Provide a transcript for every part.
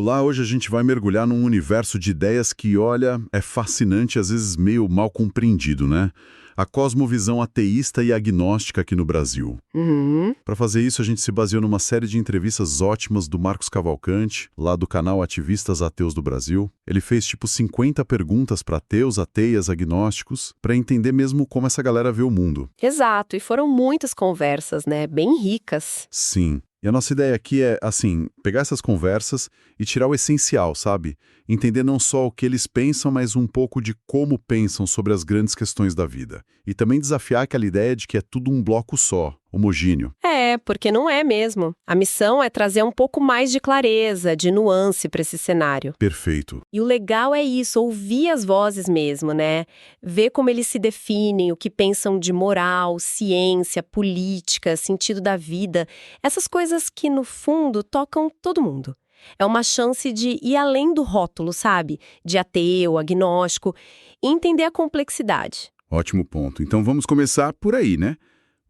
Olá, hoje a gente vai mergulhar num universo de ideias que, olha, é fascinante, às vezes meio mal compreendido, né? A cosmovisão ateísta e agnóstica aqui no Brasil. Uhum. Para fazer isso, a gente se baseou numa série de entrevistas ótimas do Marcos Cavalcante, lá do canal Ativistas Ateus do Brasil. Ele fez tipo 50 perguntas para ateus, ateias, agnósticos, para entender mesmo como essa galera vê o mundo. Exato, e foram muitas conversas, né? Bem ricas. Sim. E a nossa ideia aqui é, assim, pegar essas conversas e tirar o essencial, sabe? Entender não só o que eles pensam, mas um pouco de como pensam sobre as grandes questões da vida. E também desafiar aquela ideia de que é tudo um bloco só, homogêneo. Porque não é mesmo. A missão é trazer um pouco mais de clareza, de nuance para esse cenário. Perfeito. E o legal é isso, ouvir as vozes mesmo, né? Ver como eles se definem, o que pensam de moral, ciência, política, sentido da vida. Essas coisas que, no fundo, tocam todo mundo. É uma chance de ir além do rótulo, sabe? De ateu, agnóstico, e entender a complexidade. Ótimo ponto. Então vamos começar por aí, né?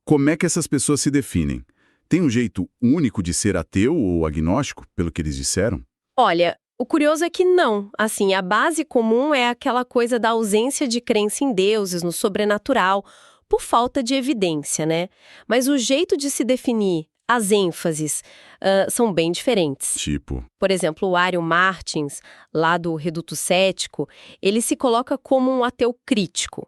Como é que essas pessoas se definem? Tem um jeito único de ser ateu ou agnóstico, pelo que eles disseram? Olha, o curioso é que não. Assim, a base comum é aquela coisa da ausência de crença em deuses, no sobrenatural, por falta de evidência, né? Mas o jeito de se definir, as ênfases, são bem diferentes. Tipo, Por exemplo, o Ario Martins, lá do Reduto Cético, ele se coloca como um ateu crítico.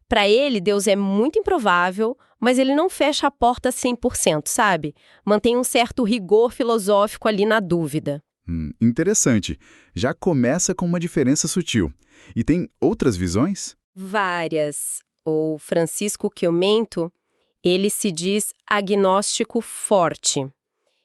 Para ele, Deus é muito improvável, mas ele não fecha a porta 100%, sabe? Mantém um certo rigor filosófico ali na dúvida. interessante. Já começa com uma diferença sutil. E tem outras visões? Várias. O Francisco Chiomento, ele se diz agnóstico forte.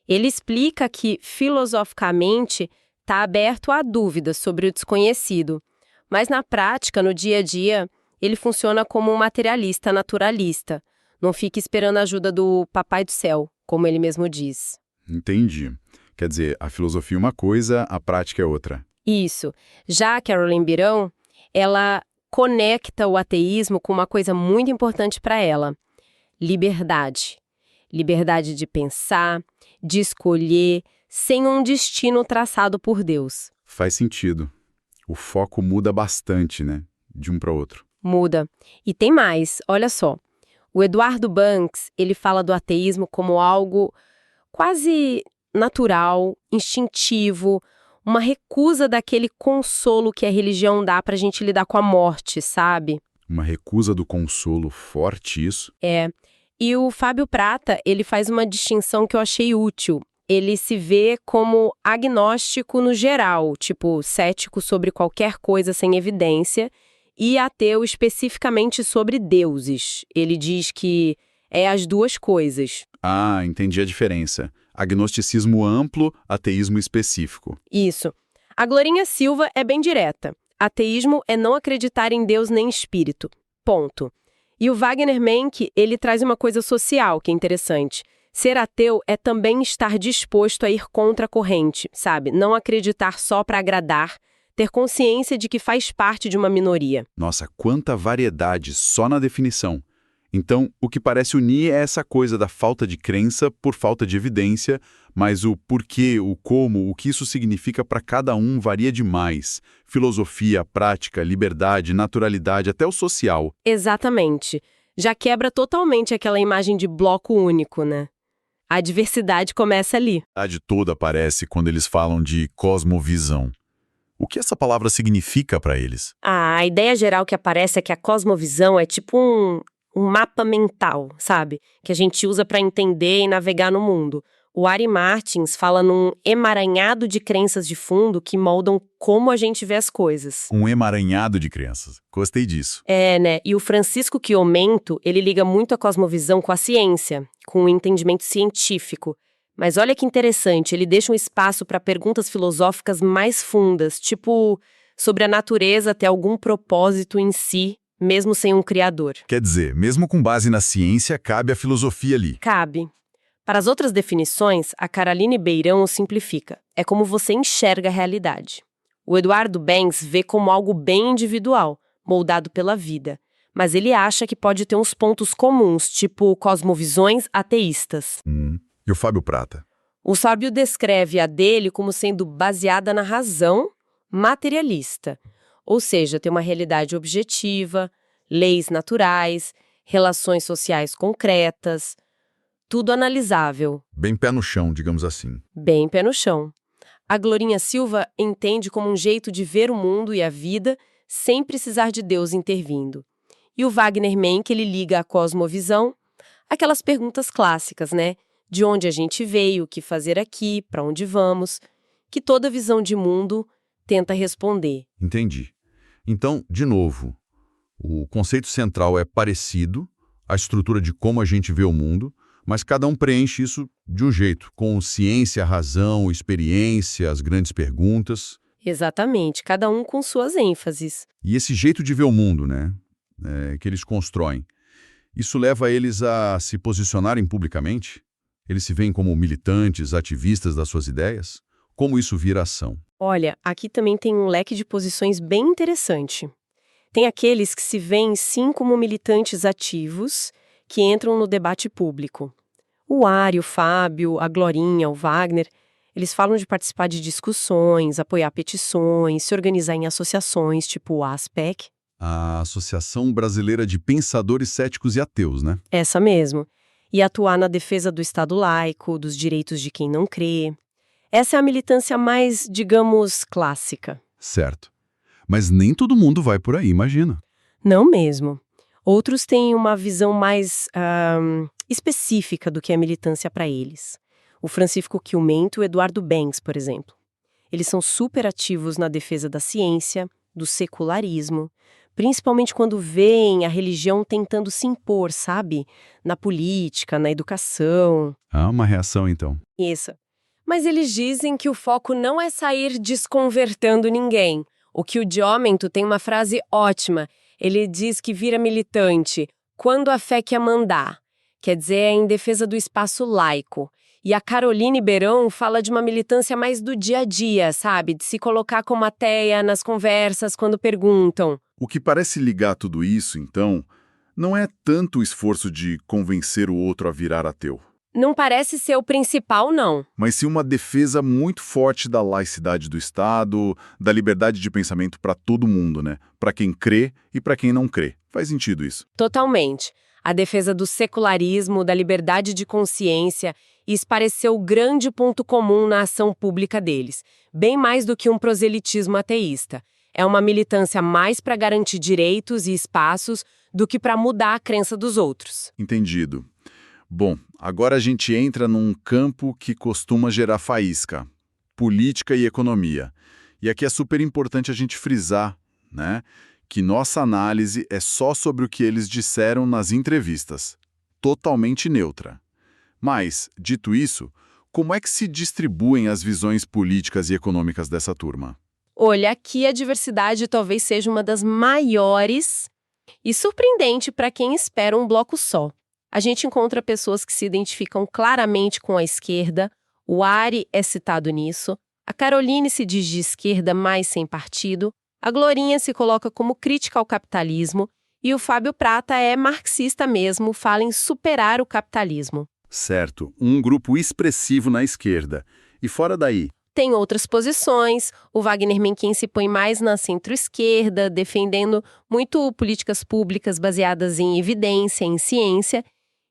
Ele explica que, filosoficamente, está aberto à dúvida sobre o desconhecido, mas na prática, no dia a dia, ele funciona como um materialista naturalista. Não fica esperando a ajuda do Papai do Céu, como ele mesmo diz. Entendi. Quer dizer, a filosofia é uma coisa, a prática é outra. Isso. Já a Carolyn Birão, ela conecta o ateísmo com uma coisa muito importante para ela: liberdade. Liberdade de pensar, de escolher, sem um destino traçado por Deus. Faz sentido. O foco muda bastante, né? De um para outro. Muda. E tem mais, olha só. O Eduardo Banks, ele fala do ateísmo como algo quase natural, instintivo, uma recusa daquele consolo que a religião dá pra gente lidar com a morte, sabe? Uma recusa do consolo forte, isso? É. E o Fábio Prata, ele faz uma distinção que eu achei útil. Ele se vê como agnóstico no geral, tipo, cético sobre qualquer coisa sem evidência, e ateu especificamente sobre deuses. Ele diz que é as duas coisas. Ah, entendi a diferença. Agnosticismo amplo, ateísmo específico. Isso. A Glorinha Silva é bem direta. Ateísmo é não acreditar em Deus nem espírito. Ponto. E o Wagner Menck, ele traz uma coisa social que é interessante. Ser ateu é também estar disposto a ir contra a corrente, sabe? Não acreditar só para agradar, ter consciência de que faz parte de uma minoria. Nossa, quanta variedade só na definição. Então, o que parece unir é essa coisa da falta de crença por falta de evidência, mas o porquê, o como, o que isso significa para cada um varia demais. Filosofia, prática, liberdade, naturalidade, até o social. Exatamente. Já quebra totalmente aquela imagem de bloco único, né? A diversidade começa ali. A verdade toda aparece quando eles falam de cosmovisão. O que essa palavra significa para eles? A ideia geral que aparece é que a cosmovisão é tipo um mapa mental, sabe? Que a gente usa para entender e navegar no mundo. O Ari Martins fala num emaranhado de crenças de fundo que moldam como a gente vê as coisas. Um emaranhado de crenças. Gostei disso. É, né? E o Francisco Chiomento, ele liga muito a cosmovisão com a ciência, com o entendimento científico. Mas olha que interessante, ele deixa um espaço para perguntas filosóficas mais fundas, tipo sobre a natureza ter algum propósito em si, mesmo sem um criador. Quer dizer, mesmo com base na ciência, cabe a filosofia ali. Cabe. Para as outras definições, a Caroline Beirão o simplifica. É como você enxerga a realidade. O Eduardo Banks vê como algo bem individual, moldado pela vida. Mas ele acha que pode ter uns pontos comuns, tipo cosmovisões ateístas. E o Fábio Prata? O Fábio descreve a dele como sendo baseada na razão materialista, ou seja, tem uma realidade objetiva, leis naturais, relações sociais concretas, tudo analisável, Bem pé no chão, digamos assim. bem pé no chão. A Glorinha Silva entende como um jeito de ver o mundo e a vida sem precisar de Deus intervindo. E o Wagner Menck, ele liga a cosmovisão, aquelas perguntas clássicas, né? De onde a gente veio, o que fazer aqui, para onde vamos, que toda visão de mundo tenta responder. Entendi. Então, de novo, o conceito central é parecido, a estrutura de como a gente vê o mundo, mas cada um preenche isso de um jeito, com ciência, razão, experiência, as grandes perguntas. Exatamente, cada um com suas ênfases. E esse jeito de ver o mundo, né, que eles constroem, isso leva eles a se posicionarem publicamente? Eles se veem como militantes, ativistas das suas ideias? Como isso vira ação? Olha, aqui também tem um leque de posições bem interessante. Tem aqueles que se veem sim como militantes ativos, que entram no debate público. O Ari, o Fábio, a Glorinha, o Wagner, eles falam de participar de discussões, apoiar petições, se organizar em associações, tipo a ASPEC. A Associação Brasileira de Pensadores Céticos e Ateus, né? Essa mesmo. E atuar na defesa do Estado laico, dos direitos de quem não crê. Essa é a militância mais, digamos, clássica. Certo. Mas nem todo mundo vai por aí, imagina. Não mesmo. Outros têm uma visão mais específica do que é militância para eles. O Francisco Quilmento e o Eduardo Banks, por exemplo. Eles são super ativos na defesa da ciência, do secularismo, principalmente quando veem a religião tentando se impor, sabe? Na política, na educação. Ah, uma reação então. Isso. Mas eles dizem que o foco não é sair desconvertendo ninguém. O Quilmento tem uma frase ótima. Ele diz que vira militante quando a fé quer mandar. Quer dizer, é em defesa do espaço laico. E a Caroline Beirão fala de uma militância mais do dia a dia, sabe? De se colocar como ateia nas conversas quando perguntam. O que parece ligar tudo isso, então, não é tanto o esforço de convencer o outro a virar ateu, Não parece ser o principal, não. mas sim uma defesa muito forte da laicidade do Estado, da liberdade de pensamento para todo mundo, né? Para quem crê e para quem não crê. Faz sentido isso. Totalmente. A defesa do secularismo, da liberdade de consciência, isso pareceu o grande ponto comum na ação pública deles. Bem mais do que um proselitismo ateísta. É uma militância mais para garantir direitos e espaços do que para mudar a crença dos outros. Entendido. Bom, agora a gente entra num campo que costuma gerar faísca: política e economia. E aqui é super importante a gente frisar, né, que nossa análise é só sobre o que eles disseram nas entrevistas, totalmente neutra. Mas, dito isso, como é que se distribuem as visões políticas e econômicas dessa turma? Olha, aqui a diversidade talvez seja uma das maiores e surpreendente para quem espera um bloco só. A gente encontra pessoas que se identificam claramente com a esquerda, o Ari é citado nisso, a Caroline se diz de esquerda, mas sem partido, a Glorinha se coloca como crítica ao capitalismo e o Fábio Prata é marxista mesmo, fala em superar o capitalismo. Certo, um grupo expressivo na esquerda. E fora daí? Tem outras posições, o Wagner Menck se põe mais na centro-esquerda, defendendo muito políticas públicas baseadas em evidência, em ciência.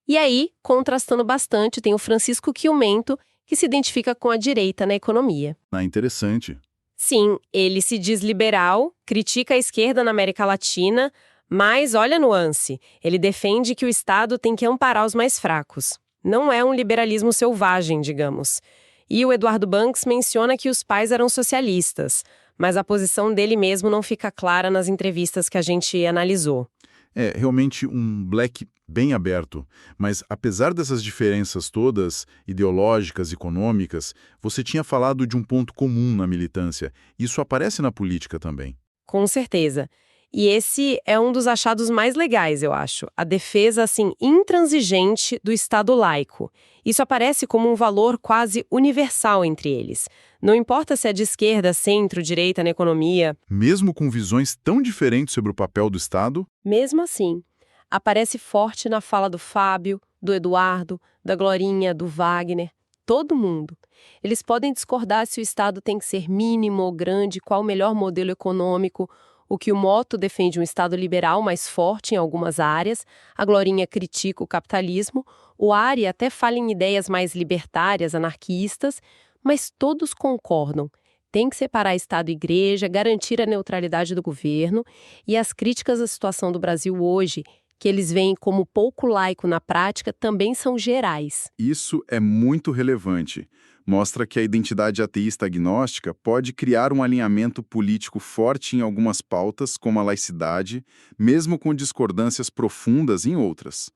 E aí, contrastando bastante, tem o Francisco Quilmento, que se identifica com a direita na economia. Ah, interessante. Sim, ele se diz liberal, critica a esquerda na América Latina, mas olha a nuance, ele defende que o Estado tem que amparar os mais fracos. Não é um liberalismo selvagem, digamos. E o Eduardo Banks menciona que os pais eram socialistas, mas a posição dele mesmo não fica clara nas entrevistas que a gente analisou. É realmente um black bem aberto, mas apesar dessas diferenças todas, ideológicas, econômicas, você tinha falado de um ponto comum na militância. Isso aparece na política também. Com certeza. E esse é um dos achados mais legais, eu acho. A defesa, assim, intransigente do Estado laico. Isso aparece como um valor quase universal entre eles. Não importa se é de esquerda, centro, direita na economia. Mesmo com visões tão diferentes sobre o papel do Estado? Mesmo assim, aparece forte na fala do Fábio, do Eduardo, da Glorinha, do Wagner. todo mundo. Eles podem discordar se o Estado tem que ser mínimo ou grande, qual o melhor modelo econômico. O Kiyomото defende um Estado liberal mais forte em algumas áreas, a Glorinha critica o capitalismo, o Ari até fala em ideias mais libertárias, anarquistas, mas todos concordam. Tem que separar Estado e Igreja, garantir a neutralidade do governo, e as críticas à situação do Brasil hoje, que eles veem como pouco laico na prática, também são gerais. Isso é muito relevante. Mostra que a identidade ateísta agnóstica pode criar um alinhamento político forte em algumas pautas, como a laicidade, mesmo com discordâncias profundas em outras.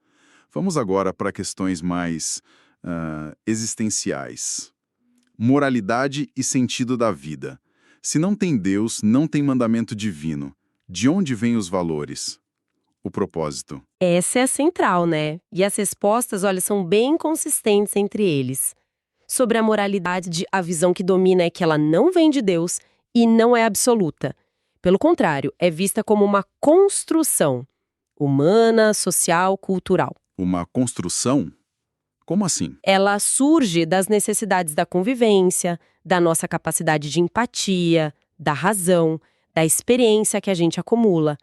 Vamos agora para questões mais existenciais. Moralidade e sentido da vida. Se não tem Deus, não tem mandamento divino. De onde vêm os valores? O propósito. Essa é a central, né? E as respostas, olha, são bem consistentes entre eles. Sobre a moralidade, a visão que domina é que ela não vem de Deus e não é absoluta. Pelo contrário, é vista como uma construção humana, social, cultural. Uma construção? Como assim? Ela surge das necessidades da convivência, da nossa capacidade de empatia, da razão, da experiência que a gente acumula.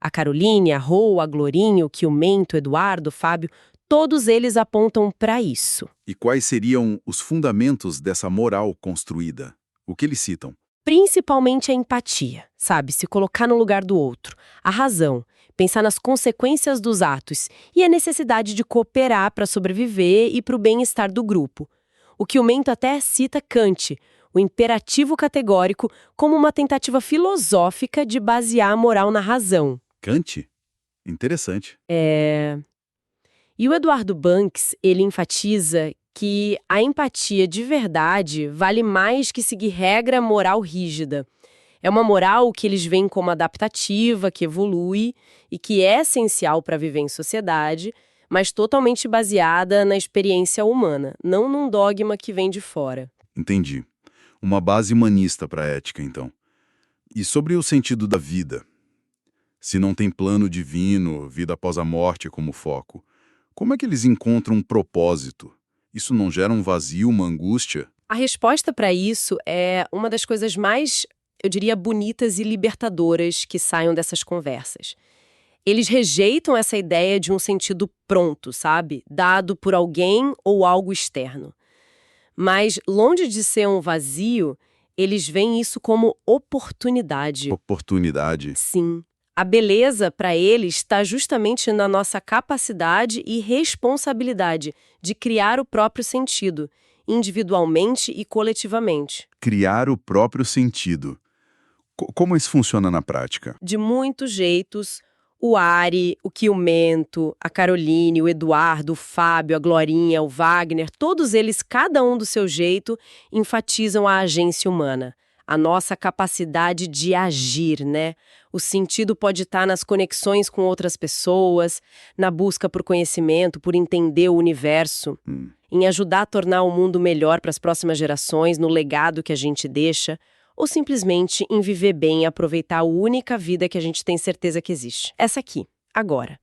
A Caroline, a Rô, a Glorinha, o Kiyomento, o Eduardo, o Fábio, todos eles apontam para isso. E quais seriam os fundamentos dessa moral construída? O que eles citam? Principalmente a empatia, sabe? Se colocar no lugar do outro. A razão, pensar nas consequências dos atos e a necessidade de cooperar para sobreviver e para o bem-estar do grupo. O Kiyomento até cita Kant, o imperativo categórico, como uma tentativa filosófica de basear a moral na razão. Kant? Interessante. E o Eduardo Banks, ele enfatiza que a empatia de verdade vale mais que seguir regra moral rígida. É uma moral que eles veem como adaptativa, que evolui e que é essencial para viver em sociedade, mas totalmente baseada na experiência humana, não num dogma que vem de fora. Entendi. Uma base humanista para a ética, então. E sobre o sentido da vida? Se não tem plano divino, vida após a morte como foco, como é que eles encontram um propósito? Isso não gera um vazio, uma angústia? A resposta para isso é uma das coisas mais, eu diria, bonitas e libertadoras que saiam dessas conversas. Eles rejeitam essa ideia de um sentido pronto, sabe? Dado por alguém ou algo externo. Mas, longe de ser um vazio, eles veem isso como oportunidade. Oportunidade? Sim. A beleza, para eles, está justamente na nossa capacidade e responsabilidade de criar o próprio sentido, individualmente e coletivamente. Criar o próprio sentido. Como isso funciona na prática? De muitos jeitos, o Ari, o Kiyomento, a Caroline, o Eduardo, o Fábio, a Glorinha, o Wagner, todos eles, cada um do seu jeito, enfatizam a agência humana. A nossa capacidade de agir, né? O sentido pode estar nas conexões com outras pessoas, na busca por conhecimento, por entender o universo, em ajudar a tornar o mundo melhor para as próximas gerações, no legado que a gente deixa, ou simplesmente em viver bem e aproveitar a única vida que a gente tem certeza que existe. Essa aqui, agora.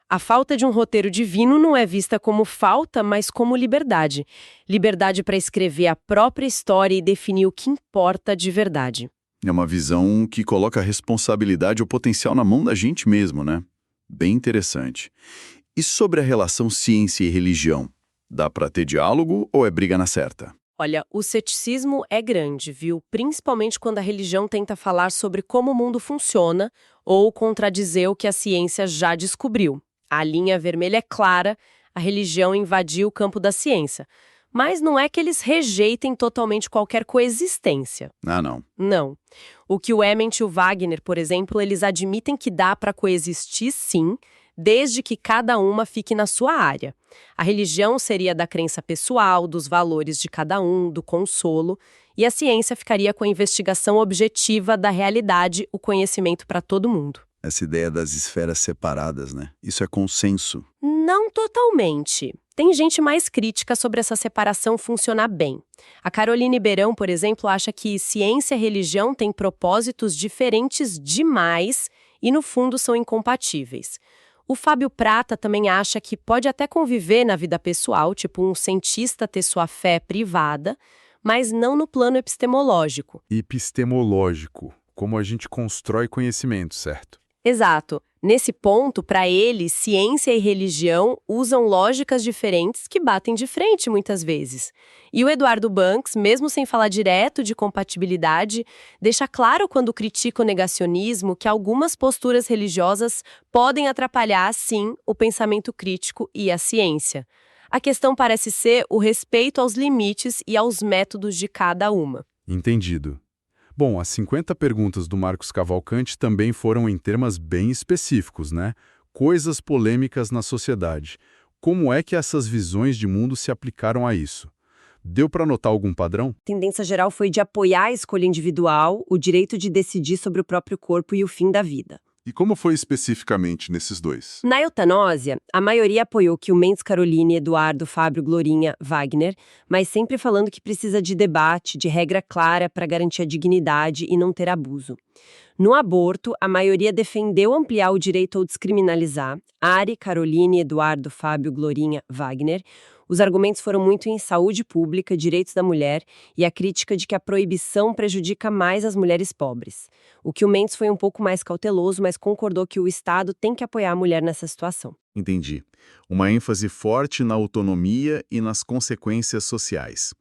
A falta de um roteiro divino não é vista como falta, mas como liberdade. Liberdade para escrever a própria história e definir o que importa de verdade. É uma visão que coloca a responsabilidade ou potencial na mão da gente mesmo, né? Bem interessante. E sobre a relação ciência e religião? Dá para ter diálogo ou é briga na certa? Olha, o ceticismo é grande, viu? Principalmente quando a religião tenta falar sobre como o mundo funciona ou contradizer o que a ciência já descobriu. A linha vermelha é clara, a religião invadiu o campo da ciência. Mas não é que eles rejeitem totalmente qualquer coexistência. Ah, não. Não. O Kiyomento e o Wagner, por exemplo, eles admitem que dá para coexistir sim, desde que cada uma fique na sua área. A religião seria da crença pessoal, dos valores de cada um, do consolo, e a ciência ficaria com a investigação objetiva da realidade, o conhecimento para todo mundo. Essa ideia das esferas separadas, né? Isso é consenso. Não totalmente. Tem gente mais crítica sobre essa separação funcionar bem. A Caroline Beirão, por exemplo, acha que ciência e religião têm propósitos diferentes demais e, no fundo, são incompatíveis. O Fábio Prata também acha que pode até conviver na vida pessoal, tipo um cientista ter sua fé privada, mas não no plano epistemológico. Epistemológico, como a gente constrói conhecimento, certo? Exato. Nesse ponto, para ele, ciência e religião usam lógicas diferentes que batem de frente muitas vezes. E o Eduardo Banks, mesmo sem falar direto de compatibilidade, deixa claro quando critica o negacionismo que algumas posturas religiosas podem atrapalhar, sim, o pensamento crítico e a ciência. A questão parece ser o respeito aos limites e aos métodos de cada uma. Entendido. Bom, as 50 perguntas do Marcos Cavalcante também foram em temas bem específicos, né? Coisas polêmicas na sociedade. Como é que essas visões de mundo se aplicaram a isso? Deu para notar algum padrão? A tendência geral foi de apoiar a escolha individual, o direito de decidir sobre o próprio corpo e o fim da vida. E como foi especificamente nesses dois? Na eutanásia, a maioria apoiou que o Mendes Caroline, Eduardo, Fábio, Glorinha, Wagner, mas sempre falando que precisa de debate, de regra clara para garantir a dignidade e não ter abuso. No aborto, a maioria defendeu ampliar o direito ao descriminalizar, Ari, Caroline, Eduardo, Fábio, Glorinha, Wagner. Os argumentos foram muito em saúde pública, direitos da mulher e a crítica de que a proibição prejudica mais as mulheres pobres. O que o Mendes foi um pouco mais cauteloso, mas concordou que o Estado tem que apoiar a mulher nessa situação. Entendi. Uma ênfase forte na autonomia e nas consequências sociais.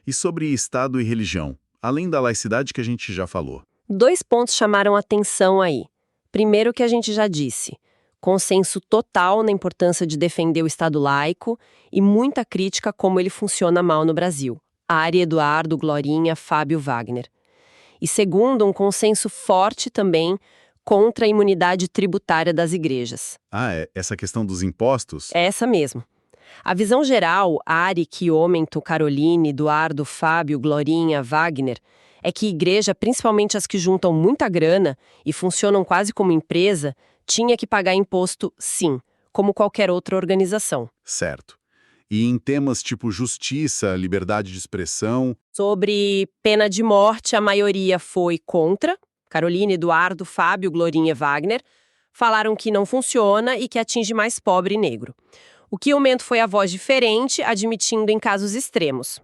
E sobre Estado e religião, além da laicidade que a gente já falou? 2 pontos chamaram atenção aí. Primeiro, o que a gente já disse. Consenso total na importância de defender o Estado laico e muita crítica como ele funciona mal no Brasil. Ari, Eduardo, Glorinha, Fábio, Wagner. E segundo, um consenso forte também contra a imunidade tributária das igrejas. Essa questão dos impostos? É essa mesmo. A visão geral, Ari, Quiomento, Caroline, Eduardo, Fábio, Glorinha, Wagner, é que igreja, principalmente as que juntam muita grana e funcionam quase como empresa, tinha que pagar imposto, sim, como qualquer outra organização. Certo. E em temas tipo justiça, liberdade de expressão? Sobre pena de morte, a maioria foi contra. Caroline, Eduardo, Fábio, Glorinha e Wagner falaram que não funciona e que atinge mais pobre e negro. O Quiomento foi a voz diferente, admitindo em casos extremos.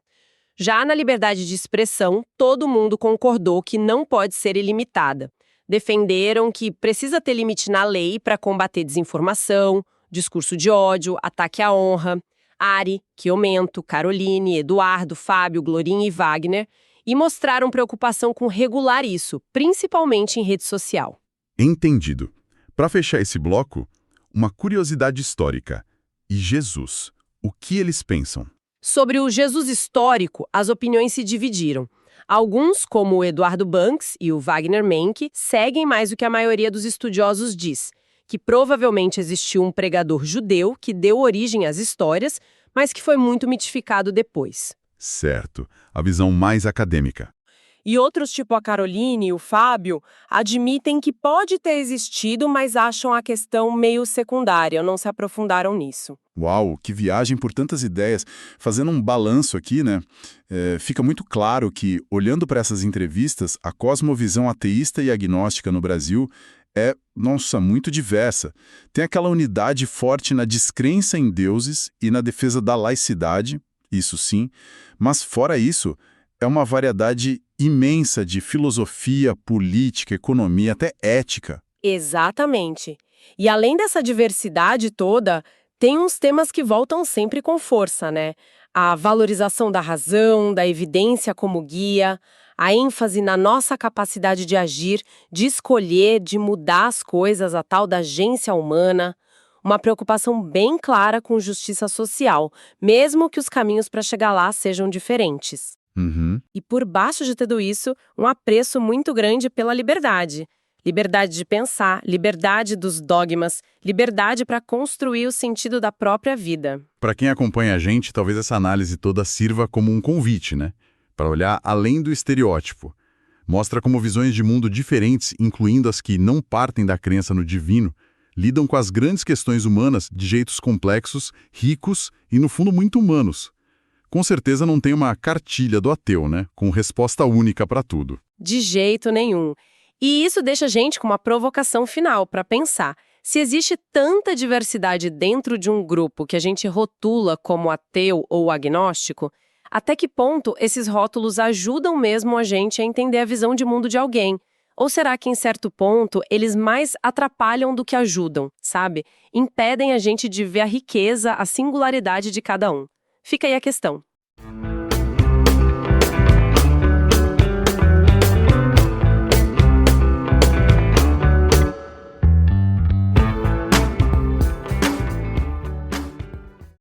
Já na liberdade de expressão, todo mundo concordou que não pode ser ilimitada. Defenderam que precisa ter limite na lei para combater desinformação, discurso de ódio, ataque à honra. Ari, Quiomento, Caroline, Eduardo, Fábio, Glorinha e Wagner, e mostraram preocupação com regular isso, principalmente em rede social. Entendido. Para fechar esse bloco, uma curiosidade histórica. E Jesus? O que eles pensam? Sobre o Jesus histórico, as opiniões se dividiram. Alguns, como o Eduardo Banks e o Wagner Menck, seguem mais o que a maioria dos estudiosos diz, que provavelmente existiu um pregador judeu que deu origem às histórias, mas que foi muito mitificado depois. Certo. A visão mais acadêmica. E outros, tipo a Caroline e o Fábio, admitem que pode ter existido, mas acham a questão meio secundária, não se aprofundaram nisso. Uau, que viagem por tantas ideias. Fazendo um balanço aqui, né? Fica muito claro que, olhando para essas entrevistas, a cosmovisão ateísta e agnóstica no Brasil é, nossa, muito diversa. Tem aquela unidade forte na descrença em deuses e na defesa da laicidade, isso sim, mas fora isso, é uma variedade imensa de filosofia, política, economia, até ética. Exatamente. E além dessa diversidade toda, tem uns temas que voltam sempre com força, né? A valorização da razão, da evidência como guia, a ênfase na nossa capacidade de agir, de escolher, de mudar as coisas, a tal da agência humana. Uma preocupação bem clara com justiça social, mesmo que os caminhos para chegar lá sejam diferentes. Uhum. E por baixo de tudo isso, um apreço muito grande pela liberdade. Liberdade de pensar, liberdade dos dogmas, liberdade para construir o sentido da própria vida. Para quem acompanha a gente, talvez essa análise toda sirva como um convite, né? Para olhar além do estereótipo. Mostra como visões de mundo diferentes, incluindo as que não partem da crença no divino, lidam com as grandes questões humanas de jeitos complexos, ricos e, no fundo, muito humanos. Com certeza não tem uma cartilha do ateu, né? Com resposta única para tudo. De jeito nenhum. E isso deixa a gente com uma provocação final para pensar. Se existe tanta diversidade dentro de um grupo que a gente rotula como ateu ou agnóstico, até que ponto esses rótulos ajudam mesmo a gente a entender a visão de mundo de alguém? Ou será que, em certo ponto, eles mais atrapalham do que ajudam, sabe? Impedem a gente de ver a riqueza, a singularidade de cada um. Fica aí a questão.